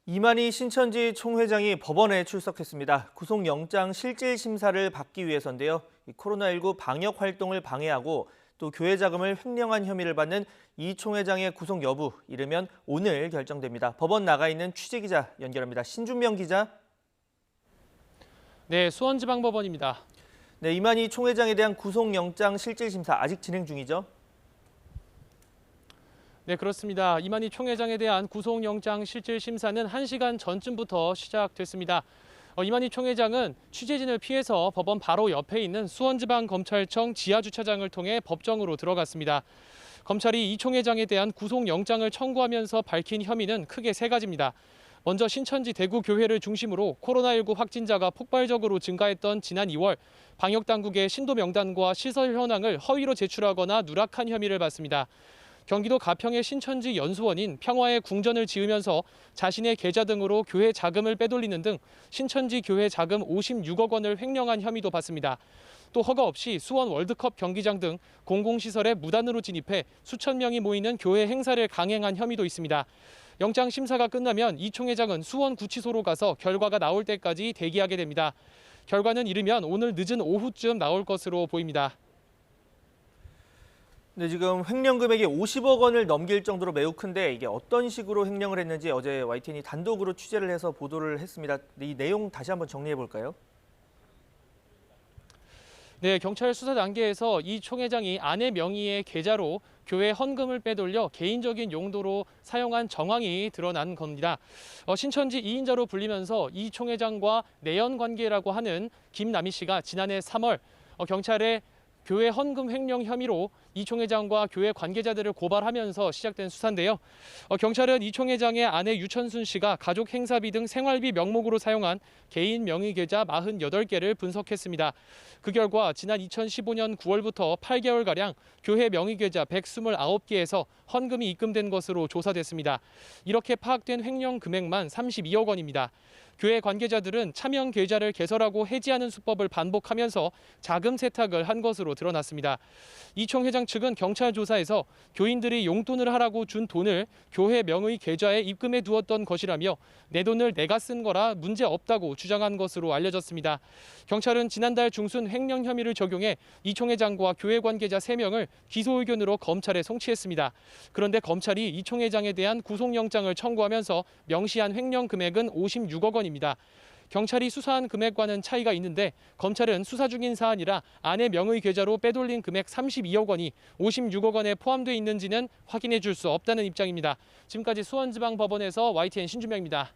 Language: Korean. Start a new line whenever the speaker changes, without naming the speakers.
이만희 신천지 총회장이 법원에 출석했습니다. 구속영장 실질 심사를 받기 위해서인데요. 코로나19 방역 활동을 방해하고 또 교회 자금을 횡령한 혐의를 받는 이 총회장의 구속 여부, 이르면 오늘 결정됩니다. 법원 나가 있는 취재기자 연결합니다. 신준명 기자.
네, 수원지방법원입니다.
네, 이만희 총회장에 대한 구속영장 실질 심사 아직 진행 중이죠?
네, 그렇습니다. 이만희 총회장에 대한 구속영장 실질 심사는 1시간 전쯤부터 시작됐습니다. 이만희 총회장은 취재진을 피해서 법원 바로 옆에 있는 수원지방검찰청 지하주차장을 통해 법정으로 들어갔습니다. 검찰이 이 총회장에 대한 구속영장을 청구하면서 밝힌 혐의는 크게 세 가지입니다. 먼저 신천지 대구교회를 중심으로 코로나19 확진자가 폭발적으로 증가했던 지난 2월 방역당국의 신도 명단과 시설 현황을 허위로 제출하거나 누락한 혐의를 받습니다. 경기도 가평의 신천지 연수원인 평화의 궁전을 지으면서 자신의 계좌 등으로 교회 자금을 빼돌리는 등 신천지 교회 자금 56억 원을 횡령한 혐의도 받습니다. 또 허가 없이 수원 월드컵 경기장 등 공공시설에 무단으로 진입해 수천 명이 모이는 교회 행사를 강행한 혐의도 있습니다. 영장 심사가 끝나면 이 총회장은 수원 구치소로 가서 결과가 나올 때까지 대기하게 됩니다. 결과는 이르면 오늘 늦은 오후쯤 나올 것으로 보입니다.
네, 지금 횡령 금액이 50억 원을 넘길 정도로 매우 큰데 이게 어떤 식으로 횡령을 했는지 어제 YTN이 단독으로 취재를 해서 보도를 했습니다. 이 내용 다시 한번 정리해 볼까요?
네, 경찰 수사 단계에서 이 총회장이 아내 명의의 계좌로 교회 헌금을 빼돌려 개인적인 용도로 사용한 정황이 드러난 겁니다. 신천지 2인자로 불리면서 이 총회장과 내연 관계라고 하는 김남희 씨가 지난해 3월 경찰에 교회 헌금 횡령 혐의로 이 총회장과 교회 관계자들을 고발하면서 시작된 수사인데요. 경찰은 이 총회장의 아내 유천순 씨가 가족 행사비 등 생활비 명목으로 사용한 개인 명의 계좌 48개를 분석했습니다. 그 결과 지난 2015년 9월부터 8개월가량 교회 명의 계좌 129개에서 헌금이 입금된 것으로 조사됐습니다. 이렇게 파악된 횡령 금액만 32억 원입니다. 교회 관계자들은 차명 계좌를 개설하고 해지하는 수법을 반복하면서 자금 세탁을 한 것으로 드러났습니다. 이 총회장 측은 경찰 조사에서 교인들이 용돈을 하라고 준 돈을 교회 명의 계좌에 입금해 두었던 것이라며 내 돈을 내가 쓴 거라 문제 없다고 주장한 것으로 알려졌습니다. 경찰은 지난달 중순 횡령 혐의를 적용해 이 총회장과 교회 관계자 3명을 기소 의견으로 검찰에 송치했습니다. 그런데 검찰이 이 총회장에 대한 구속영장을 청구하면서 명시한 횡령 금액은 56억 원입니다. 경찰이 수사한 금액과는 차이가 있는데 검찰은 수사 중인 사안이라 아내 명의 계좌로 빼돌린 금액 32억 원이 56억 원에 포함돼 있는지는 확인해 줄 수 없다는 입장입니다. 지금까지 수원지방법원에서 YTN 신준명입니다.